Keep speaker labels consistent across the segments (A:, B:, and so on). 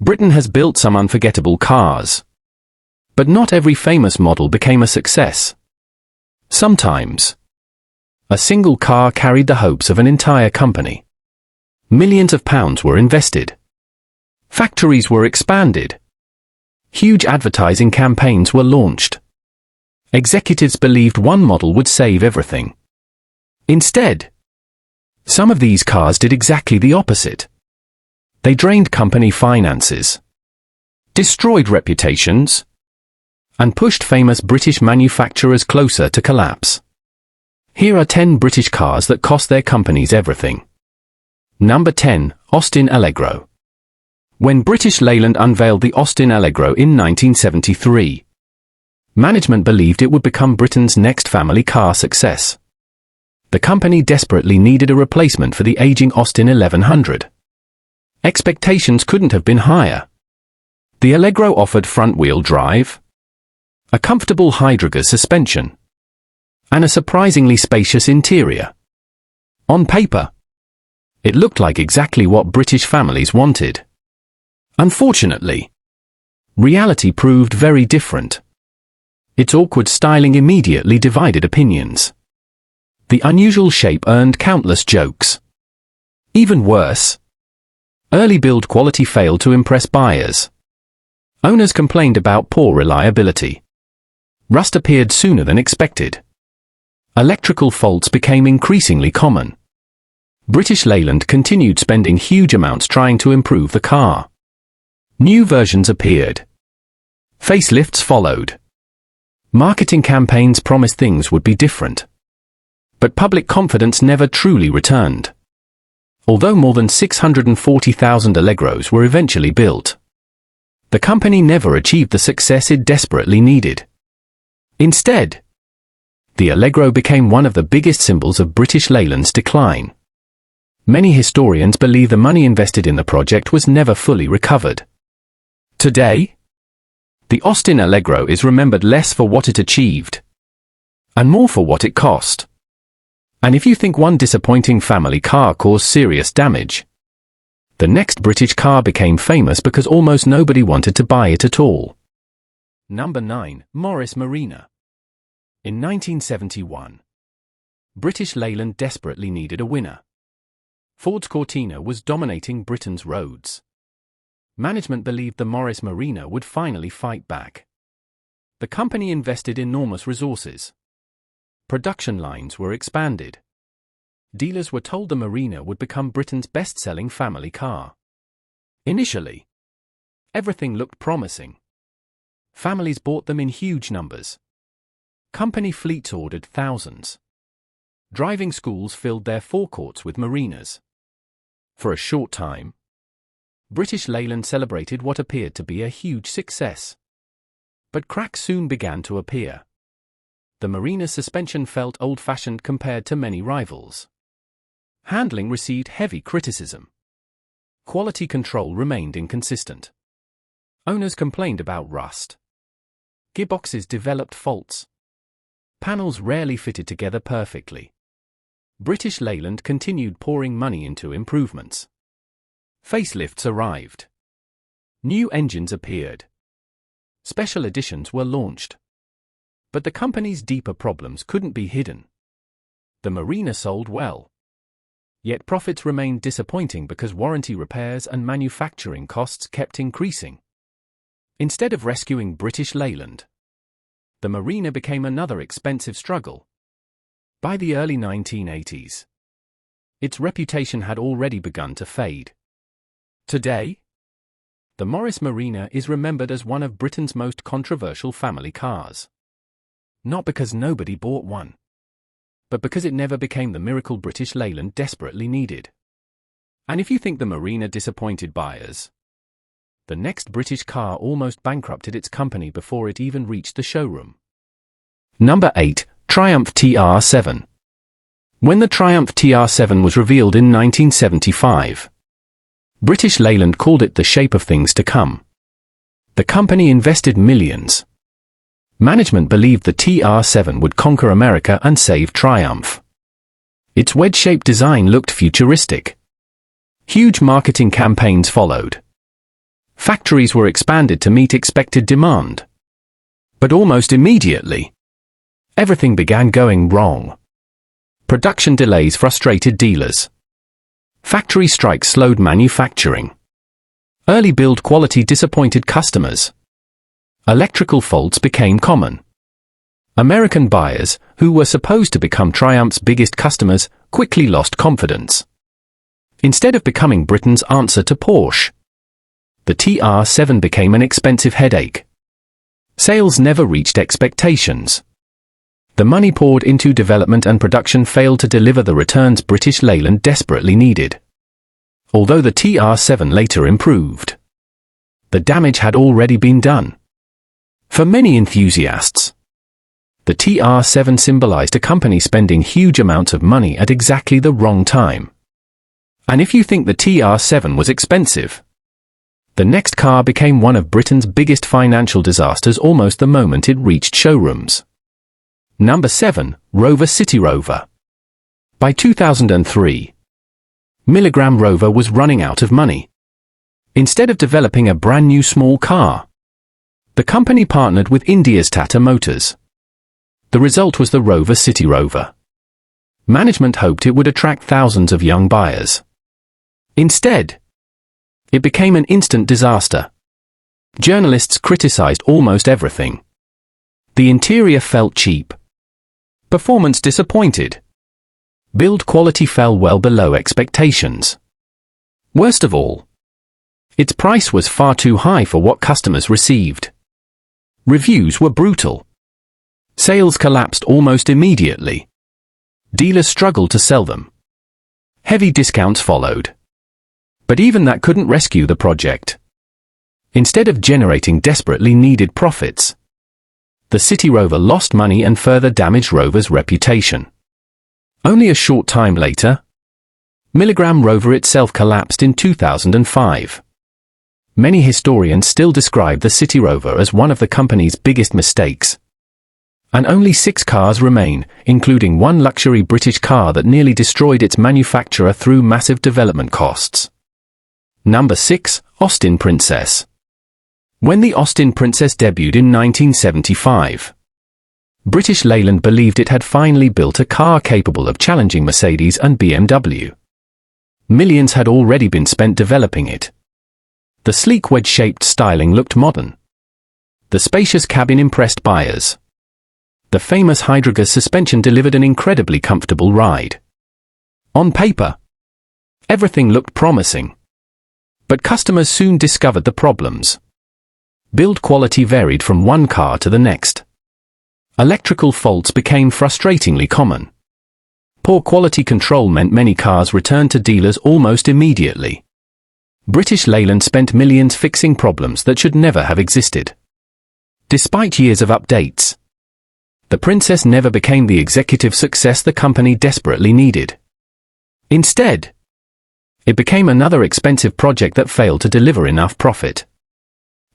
A: Britain has built some unforgettable cars. But not every famous model became a success. Sometimes, a single car carried the hopes of an entire company. Millions of pounds were invested. Factories were expanded. Huge advertising campaigns were launched. Executives believed one model would save everything. Instead, some of these cars did exactly the opposite. They drained company finances, destroyed reputations, and pushed famous British manufacturers closer to collapse. Here are 10 British cars that cost their companies everything. Number 10, Austin Allegro. When British Leyland unveiled the Austin Allegro in 1973, management believed it would become Britain's next family car success. The company desperately needed a replacement for the aging Austin 1100. Expectations couldn't have been higher. The Allegro offered front-wheel drive, a comfortable hydrogas suspension, and a surprisingly spacious interior. On paper, it looked like exactly what British families wanted. Unfortunately, reality proved very different. Its awkward styling immediately divided opinions. The unusual shape earned countless jokes. Even worse, early build quality failed to impress buyers. Owners complained about poor reliability. Rust appeared sooner than expected. Electrical faults became increasingly common. British Leyland continued spending huge amounts trying to improve the car. New versions appeared. Facelifts followed. Marketing campaigns promised things would be different. But public confidence never truly returned. Although more than 640,000 Allegros were eventually built, the company never achieved the success it desperately needed. Instead, the Allegro became one of the biggest symbols of British Leyland's decline. Many historians believe the money invested in the project was never fully recovered. Today, the Austin Allegro is remembered less for what it achieved, and more for what it cost. And if you think one disappointing family car caused serious damage, the next British car became famous because almost nobody wanted to buy it at all. Number 9, Morris Marina. In 1971, British Leyland desperately needed a winner. Ford's Cortina was dominating Britain's roads. Management believed the Morris Marina would finally fight back. The company invested enormous resources. Production lines were expanded. Dealers were told the Marina would become Britain's best-selling family car. Initially, everything looked promising. Families bought them in huge numbers. Company fleets ordered thousands. Driving schools filled their forecourts with Marinas. For a short time, British Leyland celebrated what appeared to be a huge success. But cracks soon began to appear. The Marina's suspension felt old-fashioned compared to many rivals. Handling received heavy criticism. Quality control remained inconsistent. Owners complained about rust. Gearboxes developed faults. Panels rarely fitted together perfectly. British Leyland continued pouring money into improvements. Facelifts arrived. New engines appeared. Special editions were launched. But the company's deeper problems couldn't be hidden. The Marina sold well. Yet profits remained disappointing because warranty repairs and manufacturing costs kept increasing. Instead of rescuing British Leyland, the Marina became another expensive struggle. By the early 1980s, its reputation had already begun to fade. Today, the Morris Marina is remembered as one of Britain's most controversial family cars. Not because nobody bought one, but because it never became the miracle British Leyland desperately needed. And if you think the Marina disappointed buyers, the next British car almost bankrupted its company before it even reached the showroom. Number 8, Triumph TR7. When the Triumph TR7 was revealed in 1975, British Leyland called it the shape of things to come. The company invested millions. Management believed the TR7 would conquer America and save Triumph. Its wedge-shaped design looked futuristic. Huge marketing campaigns followed. Factories were expanded to meet expected demand. But almost immediately, everything began going wrong. Production delays frustrated dealers. Factory strikes slowed manufacturing. Early build quality disappointed customers. Electrical faults became common. American buyers, who were supposed to become Triumph's biggest customers, quickly lost confidence. Instead of becoming Britain's answer to Porsche, the TR7 became an expensive headache. Sales never reached expectations. The money poured into development and production failed to deliver the returns British Leyland desperately needed. Although the TR7 later improved, the damage had already been done. For many enthusiasts, the TR7 symbolized a company spending huge amounts of money at exactly the wrong time. And if you think the TR7 was expensive, the next car became one of Britain's biggest financial disasters almost the moment it reached showrooms. Number 7. Rover CityRover. By 2003, Rover was running out of money. Instead of developing a brand new small car, the company partnered with India's Tata Motors. The result was the Rover CityRover. Management hoped it would attract thousands of young buyers. Instead, it became an instant disaster. Journalists criticized almost everything. The interior felt cheap. Performance disappointed. Build quality fell well below expectations. Worst of all, its price was far too high for what customers received. Reviews were brutal. Sales collapsed almost immediately. Dealers struggled to sell them. Heavy discounts followed. But even that couldn't rescue the project. Instead of generating desperately needed profits, the CityRover lost money and further damaged Rover's reputation. Only a short time later, Rover itself collapsed in 2005. Many historians still describe the CityRover as one of the company's biggest mistakes. And only 6 cars remain, including one luxury British car that nearly destroyed its manufacturer through massive development costs. Number 6. Austin Princess. When the Austin Princess debuted in 1975, British Leyland believed it had finally built a car capable of challenging Mercedes and BMW. Millions had already been spent developing it. The sleek wedge-shaped styling looked modern. The spacious cabin impressed buyers. The famous Hydrogas suspension delivered an incredibly comfortable ride. On paper, everything looked promising. But customers soon discovered the problems. Build quality varied from one car to the next. Electrical faults became frustratingly common. Poor quality control meant many cars returned to dealers almost immediately. British Leyland spent millions fixing problems that should never have existed. Despite years of updates, the Princess never became the executive success the company desperately needed. Instead, it became another expensive project that failed to deliver enough profit.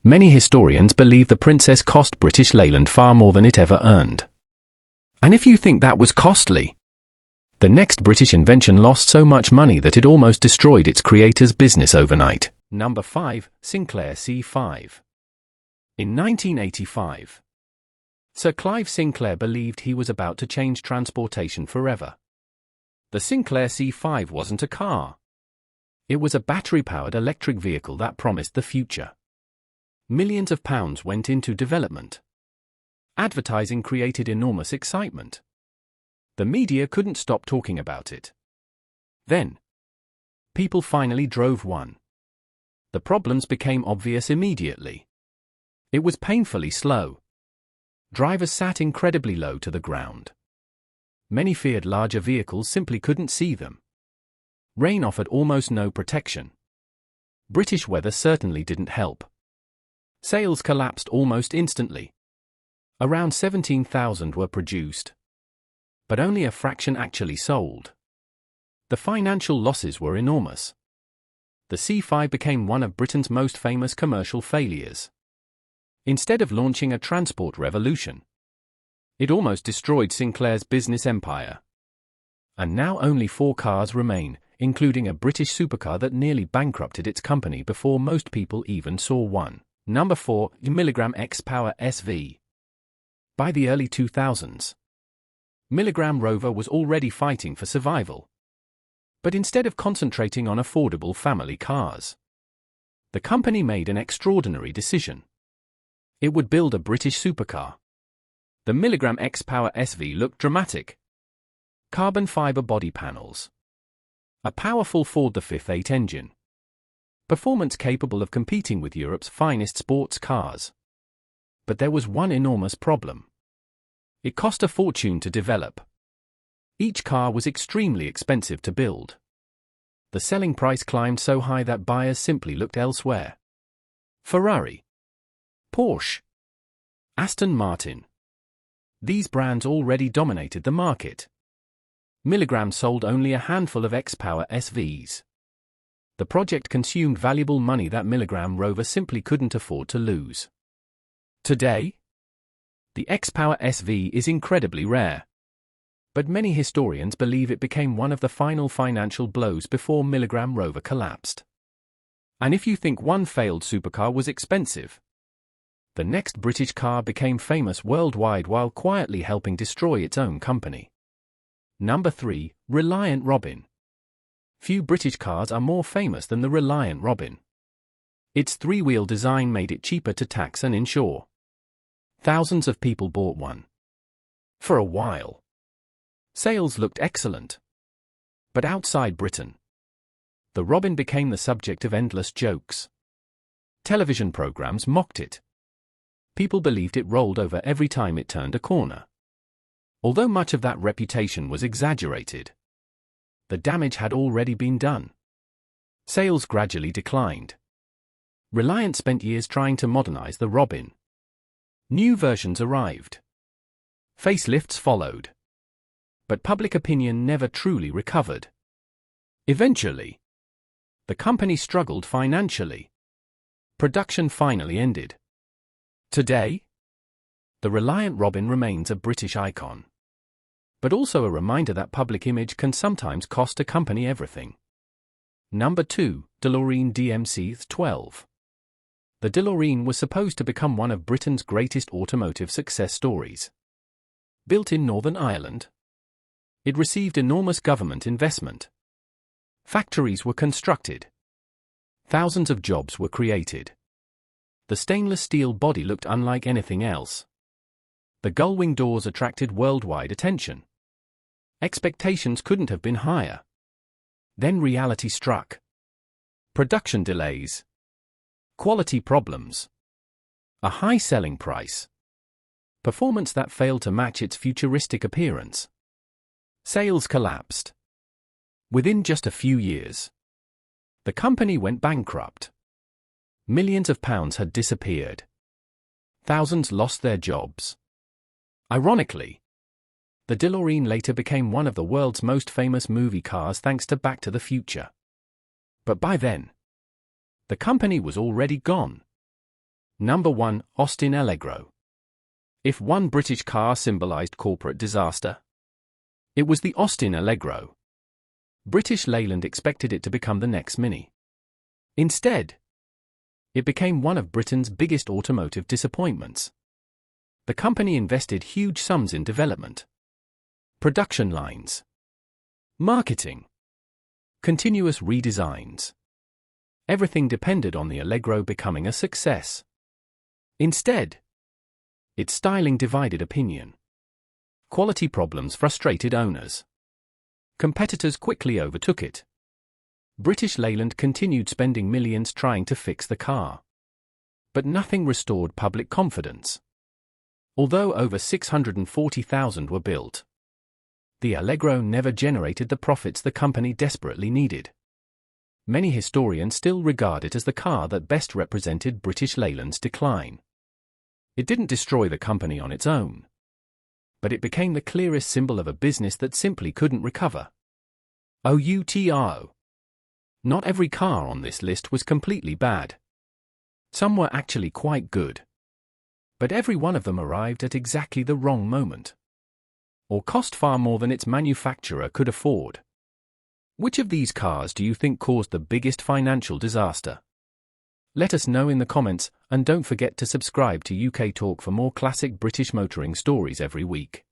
A: Many historians believe the Princess cost British Leyland far more than it ever earned. And if you think that was costly, the next British invention lost so much money that it almost destroyed its creator's business overnight. Number 5. Sinclair C5. In 1985, Sir Clive Sinclair believed he was about to change transportation forever. The Sinclair C5 wasn't a car. It was a battery-powered electric vehicle that promised the future. Millions of pounds went into development. Advertising created enormous excitement. The media couldn't stop talking about it. Then, people finally drove one. The problems became obvious immediately. It was painfully slow. Drivers sat incredibly low to the ground. Many feared larger vehicles simply couldn't see them. Rain offered almost no protection. British weather certainly didn't help. Sales collapsed almost instantly. Around 17,000 were produced, but only a fraction actually sold. The financial losses were enormous. The C5 became one of Britain's most famous commercial failures. Instead of launching a transport revolution, it almost destroyed Sinclair's business empire. And now only 4 cars remain, including a British supercar that nearly bankrupted its company before most people even saw one. Number 4, XPower SV. By the early 2000s, Rover was already fighting for survival. But instead of concentrating on affordable family cars, the company made an extraordinary decision. It would build a British supercar. The XPower SV looked dramatic. Carbon fiber body panels, a powerful Ford V8 engine, performance capable of competing with Europe's finest sports cars. But there was one enormous problem. It cost a fortune to develop. Each car was extremely expensive to build. The selling price climbed so high that buyers simply looked elsewhere. Ferrari, Porsche, Aston Martin. These brands already dominated the market. Sold only a handful of XPower SVs. The project consumed valuable money that Rover simply couldn't afford to lose. Today, the XPower SV is incredibly rare. But many historians believe it became one of the final financial blows before Rover collapsed. And if you think one failed supercar was expensive, the next British car became famous worldwide while quietly helping destroy its own company. Number 3, Reliant Robin. Few British cars are more famous than the Reliant Robin. Its three-wheel design made it cheaper to tax and insure. Thousands of people bought one. For a while, sales looked excellent. But outside Britain, the Robin became the subject of endless jokes. Television programs mocked it. People believed it rolled over every time it turned a corner. Although much of that reputation was exaggerated, the damage had already been done. Sales gradually declined. Reliant spent years trying to modernize the Robin. New versions arrived. Facelifts followed. But public opinion never truly recovered. Eventually, the company struggled financially. Production finally ended. Today, the Reliant Robin remains a British icon, but also a reminder that public image can sometimes cost a company everything. Number 2, DeLorean DMC-12. The DeLorean was supposed to become one of Britain's greatest automotive success stories. Built in Northern Ireland, it received enormous government investment. Factories were constructed. Thousands of jobs were created. The stainless steel body looked unlike anything else. The gull-wing doors attracted worldwide attention. Expectations couldn't have been higher. Then reality struck. Production delays. Quality problems. A high selling price. Performance that failed to match its futuristic appearance. Sales collapsed. Within just a few years, the company went bankrupt. Millions of pounds had disappeared. Thousands lost their jobs. Ironically, the DeLorean later became one of the world's most famous movie cars thanks to Back to the Future. But by then, the company was already gone. Number 1, Austin Allegro. If one British car symbolized corporate disaster, it was the Austin Allegro. British Leyland expected it to become the next Mini. Instead, it became one of Britain's biggest automotive disappointments. The company invested huge sums in development, production lines, marketing, continuous redesigns. Everything depended on the Allegro becoming a success. Instead, its styling divided opinion. Quality problems frustrated owners. Competitors quickly overtook it. British Leyland continued spending millions trying to fix the car. But nothing restored public confidence. Although over 640,000 were built, the Allegro never generated the profits the company desperately needed. Many historians still regard it as the car that best represented British Leyland's decline. It didn't destroy the company on its own, but it became the clearest symbol of a business that simply couldn't recover. OUTRO. Not every car on this list was completely bad. Some were actually quite good. But every one of them arrived at exactly the wrong moment, or cost far more than its manufacturer could afford. Which of these cars do you think caused the biggest financial disaster? Let us know in the comments, and don't forget to subscribe to UK Talk for more classic British motoring stories every week.